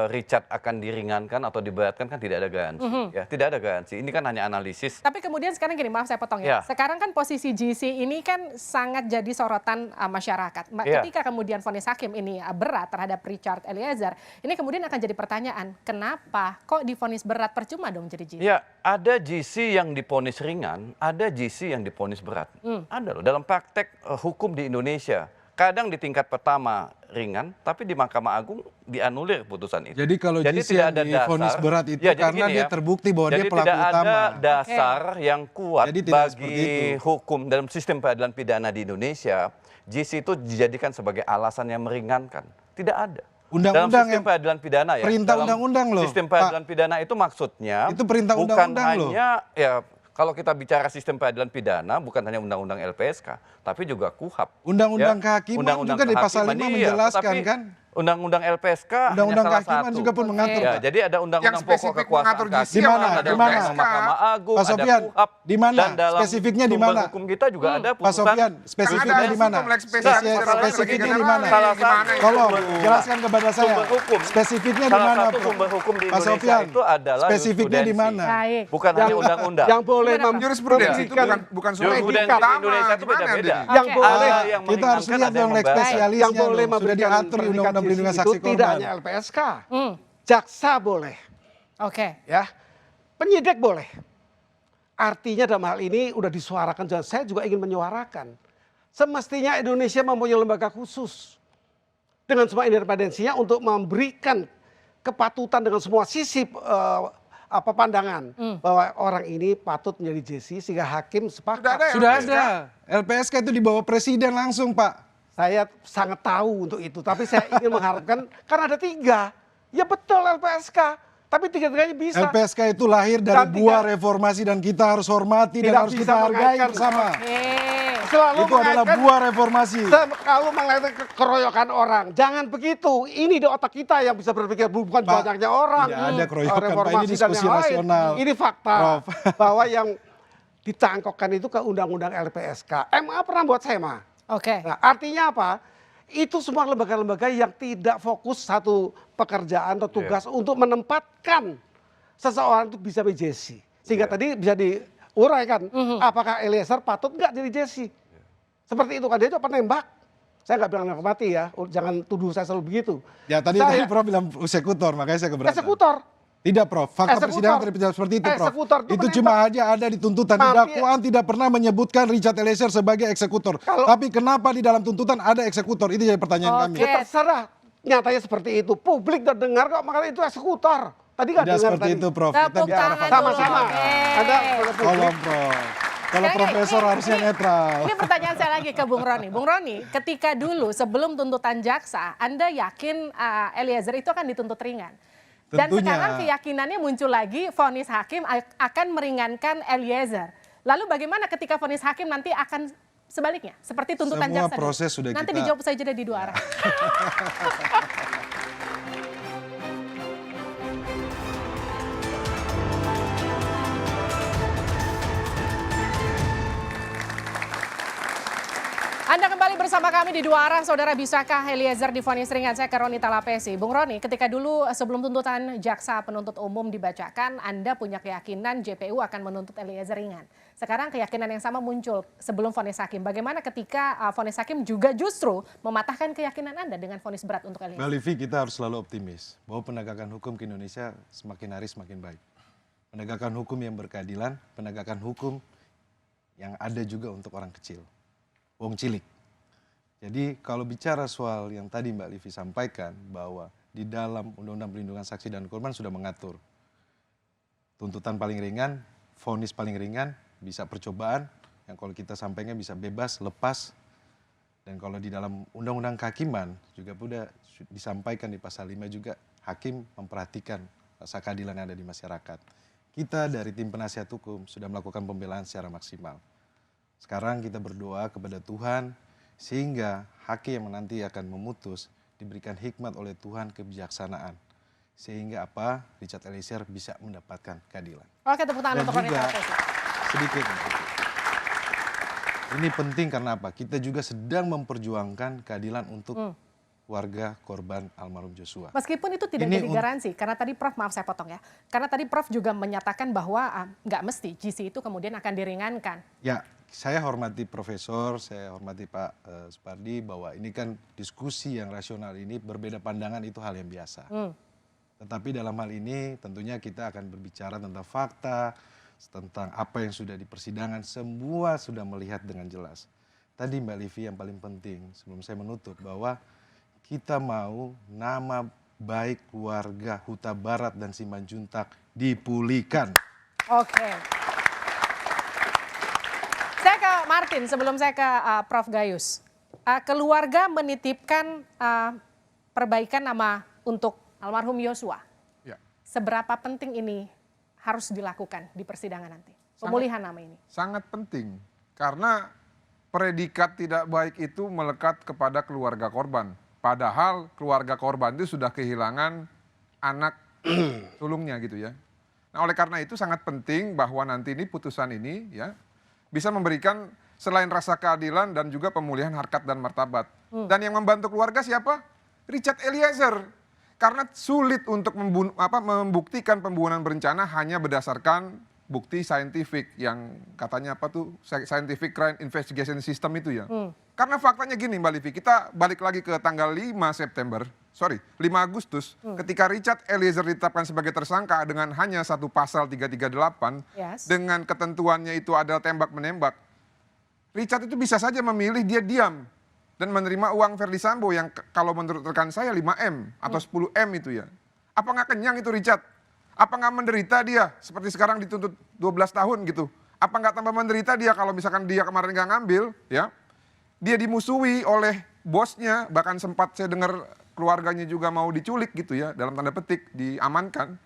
Richard akan diringankan atau diberatkan, kan tidak ada garansi. Ya, tidak ada garansi. Ini kan hanya analisis. Tapi kemudian sekarang gini, maaf saya potong ya. Sekarang kan posisi GC ini kan sangat jadi sorotan masyarakat. Ketika kemudian vonis hakim ini berat terhadap Richard Eliezer, ini kemudian akan jadi pertanyaan, kenapa kok divonis berat, percuma dong jadi GC? Ya, ada GC yang divonis ringan, ada GC yang divonis berat. Ada loh, dalam praktek hukum di Indonesia. Kadang di tingkat pertama ringan, tapi di Mahkamah Agung dianulir putusan itu. Jadi kalau GC yang divonis berat itu karena dia terbukti bahwa dia pelaku utama. Jadi tidak ada dasar yang kuat bagi hukum dalam sistem peradilan pidana di Indonesia. GC itu dijadikan sebagai alasan yang meringankan. Tidak ada. Undang-undang dalam sistem peradilan pidana ya. Perintah undang-undang loh. Sistem peradilan pidana itu maksudnya itu perintah bukan undang-undang loh. hanya ya. Kalau kita bicara sistem peradilan pidana, bukan hanya undang-undang LPSK, tapi juga KUHAP. Undang-undang kehakiman juga di pasal 5 menjelaskan kan? Undang-undang LPSK Undang-undang hanya salah kehakiman satu. juga pun mengatur. Ya, jadi ada undang-undang pokok kekuasaan kehakiman, di mana? ada Di mana? undang-undang Mahkamah Agung, Pak ada Sofyan, KUHAP. di mana? Dan dalam Spesifiknya di sumber mana? hukum kita juga ada Pak putusan. Sofyan, spesifiknya di mana? Spesifiknya di mana? Tolong jelaskan kepada saya. Spesifiknya di mana, Salah satu sumber hukum di Pak Indonesia Sofyan, itu adalah spesifiknya di mana? Bukan hanya undang-undang. Yang boleh jurisprudensi itu bukan sumber hukum jurisprudensi di Indonesia itu beda-beda. Yang boleh kita harus lihat dong spesialisnya yang boleh dong. Sudah diatur di Undang-Undang Perlindungan Saksi itu tidak Korban. hanya LPSK. Jaksa boleh. Oke. Ya. Penyidik boleh. Artinya dalam hal ini udah disuarakan, dan saya juga ingin menyuarakan. Semestinya Indonesia mempunyai lembaga khusus dengan semua independensinya untuk memberikan kepatutan dengan semua sisi pandangan bahwa orang ini patut menjadi JC sehingga hakim sepakat. Sudah ada. LPSK itu di bawah presiden langsung, Pak. Saya sangat tahu untuk itu, tapi saya ingin mengharapkan karena ada 3. Ya betul LPSK, tapi 3-tiganya bisa. LPSK itu lahir dari buah reformasi dan kita harus hormati dan harus kita hargai bersama. Selalu itu adalah buah reformasi. Kalau mengaitkan keroyokan orang, jangan begitu. Ini di otak kita yang bisa berpikir, bukan banyaknya orang. Tidak ada keroyokan, Pak. Ini diskusi rasional. Ini fakta bahwa yang dicangkokkan itu ke undang-undang LPSK. MA pernah buat SEMA. Oke. Nah, artinya apa? Itu semua lembaga-lembaga yang tidak fokus satu pekerjaan atau tugas untuk menempatkan seseorang itu bisa menjadi JC. Sehingga tadi bisa diuraikan, apakah Eliezer patut nggak jadi JC? Seperti itu kan, dia itu penembak. Saya nggak bilang nembak mati ya, jangan tuduh saya selalu begitu. Ya tadi Prof bilang eksekutor, makanya saya keberatan. Eksekutor. Tidak, Prof. Fakta persidangan tidak seperti itu, Prof. Itu cuma aja ada di tuntutan. Di dakwaan tidak pernah menyebutkan Richard Eliezer sebagai eksekutor. Tapi kenapa di dalam tuntutan ada eksekutor? Itu jadi pertanyaan kami. Terserah. Nyatanya seperti itu. Publik udah dengar kok, makanya itu eksekutor. Tadi nggak dengar seperti itu, Prof. Kita bicara sama-sama. Ada tolong, Prof. Kalau profesor harusnya netral. Ini pertanyaan saya lagi ke Bung Roni. Bung Roni, ketika dulu sebelum tuntutan jaksa, Anda yakin Eliezer itu akan dituntut ringan? Dan sekarang keyakinannya muncul lagi, vonis hakim akan meringankan Eliezer. Lalu bagaimana ketika vonis hakim nanti akan sebaliknya? Seperti tuntutan jaksa. Semua proses sudah nanti dijawab saja di 2 arah. Anda kembali bersama kami di 2 arah. Saudara, bisakah Eliezer divonis ringan? Saya ke Roni Talapesi. Bung Roni, ketika dulu sebelum tuntutan jaksa penuntut umum dibacakan, Anda punya keyakinan JPU akan menuntut Eliezer ringan. Sekarang keyakinan yang sama muncul sebelum vonis hakim. Bagaimana ketika vonis hakim juga justru mematahkan keyakinan Anda dengan vonis berat untuk Eliezer? Mbak Livi, kita harus selalu optimis bahwa penegakan hukum ke Indonesia semakin hari semakin baik. Penegakan hukum yang berkeadilan, penegakan hukum yang ada juga untuk orang kecil. Wong cilik. Jadi kalau bicara soal yang tadi Mbak Livi sampaikan bahwa di dalam Undang-Undang Perlindungan Saksi dan Korban sudah mengatur tuntutan paling ringan, vonis paling ringan, bisa percobaan, yang kalau kita sampaikan bisa bebas, lepas, Dan kalau di dalam Undang-Undang Kehakiman juga sudah disampaikan di pasal 5 juga hakim memperhatikan rasa keadilan yang ada di masyarakat. Kita dari tim penasihat hukum sudah melakukan pembelaan secara maksimal. Sekarang kita berdoa kepada Tuhan sehingga hakim yang nanti akan memutus diberikan hikmat oleh Tuhan kebijaksanaan. Sehingga apa? Richard Eliezer bisa mendapatkan keadilan. Oke, tepuk tangan untuk wanita. Sedikit. Ini penting karena apa? Kita juga sedang memperjuangkan keadilan untuk warga korban almarhum Joshua. Meskipun itu tidak jadi garansi, karena tadi Prof, maaf saya potong ya, karena tadi Prof juga menyatakan bahwa nggak mesti GC itu kemudian akan diringankan. Ya, saya hormati Profesor, saya hormati Pak Supardi bahwa ini kan diskusi yang rasional ini berbeda pandangan itu hal yang biasa. Tetapi dalam hal ini tentunya kita akan berbicara tentang fakta, tentang apa yang sudah di persidangan, semua sudah melihat dengan jelas. Tadi Mbak Livi yang paling penting sebelum saya menutup bahwa kita mau nama baik keluarga Huta Barat dan Simanjuntak dipulihkan. Oke. Saya ke Martin sebelum saya ke Prof Gayus. Keluarga menitipkan perbaikan nama untuk almarhum Joshua. Ya. Seberapa penting ini harus dilakukan di persidangan nanti? Pemulihan nama ini. Sangat penting. Karena predikat tidak baik itu melekat kepada keluarga korban. Padahal keluarga korban itu sudah kehilangan anak sulungnya gitu ya. Nah oleh karena itu sangat penting bahwa nanti ini putusan ini ya bisa memberikan selain rasa keadilan dan juga pemulihan harkat dan martabat. Dan yang membantu keluarga siapa? Richard Eliezer. Karena sulit untuk membuktikan pembunuhan berencana hanya berdasarkan bukti saintifik yang katanya apa tuh scientific crime investigation system itu ya. Karena faktanya gini Mbak Livi, kita balik lagi ke tanggal 5 Agustus ketika Richard Eliezer ditetapkan sebagai tersangka dengan hanya satu pasal 338 dengan ketentuannya itu adalah tembak menembak. Richard itu bisa saja memilih dia diam dan menerima uang Verdi Sambo yang kalau menurut rekan saya 5M atau 10M itu ya. Apa nggak kenyang itu Richard? Apa nggak menderita dia seperti sekarang dituntut 12 tahun gitu? Apa nggak tambah menderita dia kalau misalkan dia kemarin nggak ngambil ya? Dia dimusuhi oleh bosnya, bahkan sempat saya dengar keluarganya juga mau diculik gitu ya, dalam tanda petik diamankan.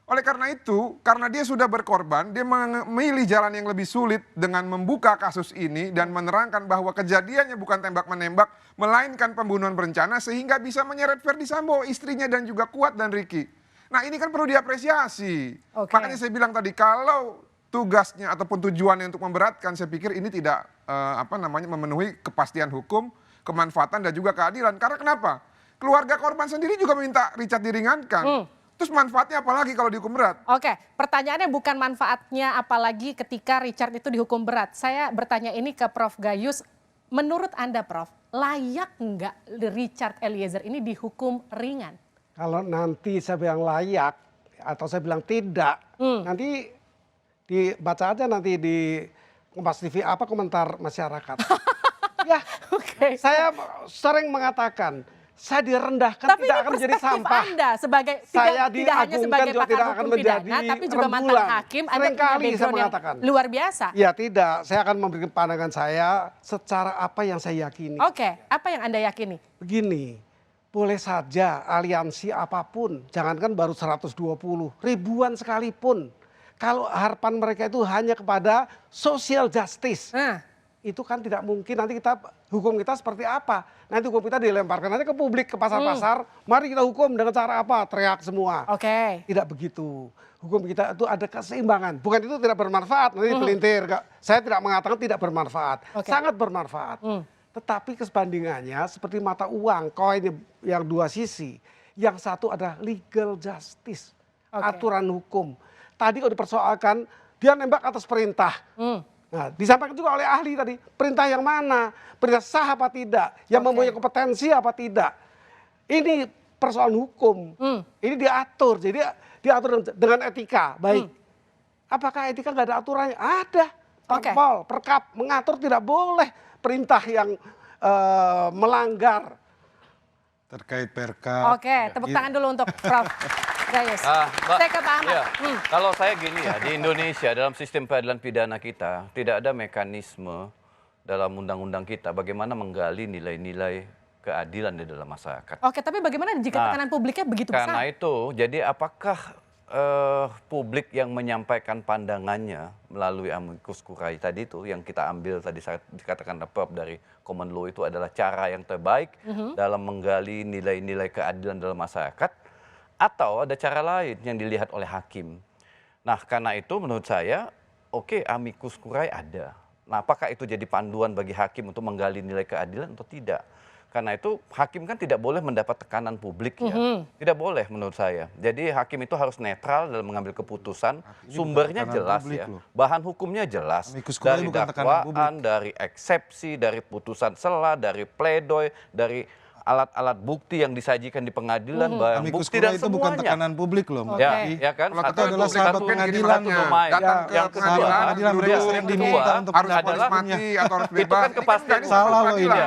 Oleh karena itu, karena dia sudah berkorban, dia memilih jalan yang lebih sulit dengan membuka kasus ini dan menerangkan bahwa kejadiannya bukan tembak-menembak, melainkan pembunuhan berencana sehingga bisa menyeret Verdi Sambo, istrinya dan juga Kuat dan Ricky. Nah ini kan perlu diapresiasi. Makanya saya bilang tadi, kalau tugasnya ataupun tujuannya untuk memberatkan, saya pikir ini tidak memenuhi kepastian hukum, kemanfaatan dan juga keadilan. Karena kenapa? Keluarga korban sendiri juga meminta Richard diringankan. Terus manfaatnya apalagi kalau dihukum berat? Oke, pertanyaannya bukan manfaatnya apalagi ketika Richard itu dihukum berat. Saya bertanya ini ke Prof Gayus. Menurut Anda Prof, layak nggak Richard Eliezer ini dihukum ringan? Kalau nanti saya bilang layak atau saya bilang tidak, nanti dibaca aja nanti di Kompas TV apa komentar masyarakat. Ya, saya sering mengatakan, saya direndahkan tapi tidak akan menjadi sampah. Anda sebagai saya tidak hanya sebagai pakar hukum pidana, tapi juga mantan hakim, Anda punya background yang luar biasa. Ya tidak, saya akan memberikan pandangan saya secara apa yang saya yakini. Oke, apa yang Anda yakini? Begini, boleh saja aliansi apapun, jangankan baru 120, ribuan sekalipun. Kalau harapan mereka itu hanya kepada social justice. Itu kan tidak mungkin, nanti hukum kita seperti apa? Nanti hukum kita dilemparkan nanti ke publik, ke pasar-pasar, mari kita hukum dengan cara apa? Teriak semua. Tidak begitu. Hukum kita itu ada keseimbangan. Bukan itu tidak bermanfaat, nanti pelintir. Saya tidak mengatakan tidak bermanfaat. Sangat bermanfaat. Tetapi kesebandingannya seperti mata uang, koin yang dua sisi. Yang satu adalah legal justice, aturan hukum. Tadi kalau dipersoalkan, dia nembak atas perintah. Nah, disampaikan juga oleh ahli tadi, perintah yang mana? Perintah sah apa tidak? Yang mempunyai kompetensi apa tidak? Ini persoalan hukum. Ini diatur, jadi diatur dengan etika. Baik. Apakah etika nggak ada aturannya? Ada. Perpol, Perkap mengatur tidak boleh perintah yang melanggar. Terkait Perkap. Tepuk tangan dulu untuk Prof Gayus. Saya ke Pak Ahmad. Ya, kalau saya gini ya, di Indonesia dalam sistem peradilan pidana kita tidak ada mekanisme dalam undang-undang kita bagaimana menggali nilai-nilai keadilan di dalam masyarakat. Oke, tapi bagaimana jika tekanan publiknya begitu besar? Karena itu, jadi apakah publik yang menyampaikan pandangannya melalui amicus curiae tadi itu yang kita ambil tadi saat dikatakan Prof dari common law itu adalah cara yang terbaik dalam menggali nilai-nilai keadilan dalam masyarakat, atau ada cara lain yang dilihat oleh hakim. Nah, karena itu menurut saya oke, amicus curiae ada. Nah, apakah itu jadi panduan bagi hakim untuk menggali nilai keadilan atau tidak? Karena itu hakim kan tidak boleh mendapat tekanan publik ya. Tidak boleh menurut saya. Jadi hakim itu harus netral dalam mengambil keputusan. Sumbernya jelas ya. Bahan hukumnya jelas. Dari dakwaan, dari eksepsi, dari putusan sela, dari pledoi, dari alat-alat bukti yang disajikan di pengadilan, barang bukti dan itu bukan semuanya. tekanan publik loh, Mbak. Ya kan? Kalau kita adalah sahabat pengadilannya. Datang ke yang kedua, pengadilan mereka sering diminta untuk harus adalah mati atau harus itu bebas. kan kepastian salah loh ini.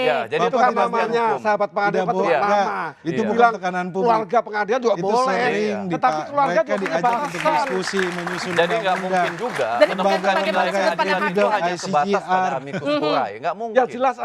Ya, jadi itu kan kepastian namanya hukum. sahabat pengadilan Tidak terlalu boleh. lama. Itu bukan Bilang tekanan publik. Keluarga pengadilan juga Itu boleh. sering Tetapi keluarga mereka juga punya diajak untuk bahasan. diskusi, menyusun Jadi nggak mungkin juga bagaimana sudut pandang keadilan itu hanya sebatas pada amicus curiae. Nggak mungkin. Ya jelas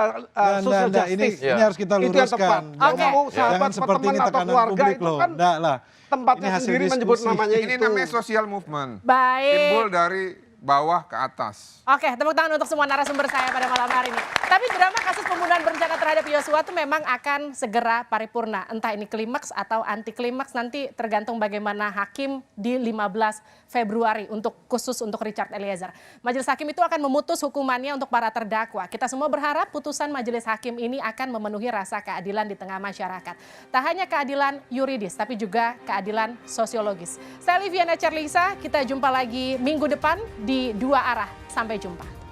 social justice. ini harus kita Itu yang tepat. luruskan. Sahabat Jangan seperti ini teman atau tekanan keluarga publik itu loh. kan Enggak lah. tempatnya Ini hasil sendiri menyebut diskusi. namanya Ini itu. namanya social movement. Baik. Timbul dari bawah ke atas. Oke, tepuk tangan untuk semua narasumber saya pada malam hari ini. Tapi drama kasus pembunuhan berencana terhadap Yosua itu memang akan segera paripurna. Entah ini klimaks atau anti klimaks nanti tergantung bagaimana hakim di 15 Februari khusus untuk Richard Eliezer. Majelis hakim itu akan memutus hukumannya untuk para terdakwa. Kita semua berharap putusan majelis hakim ini akan memenuhi rasa keadilan di tengah masyarakat. Tak hanya keadilan yuridis, tapi juga keadilan sosiologis. Saya Liviana Cerlisa, kita jumpa lagi minggu depan di Dua Arah. Sampai jumpa.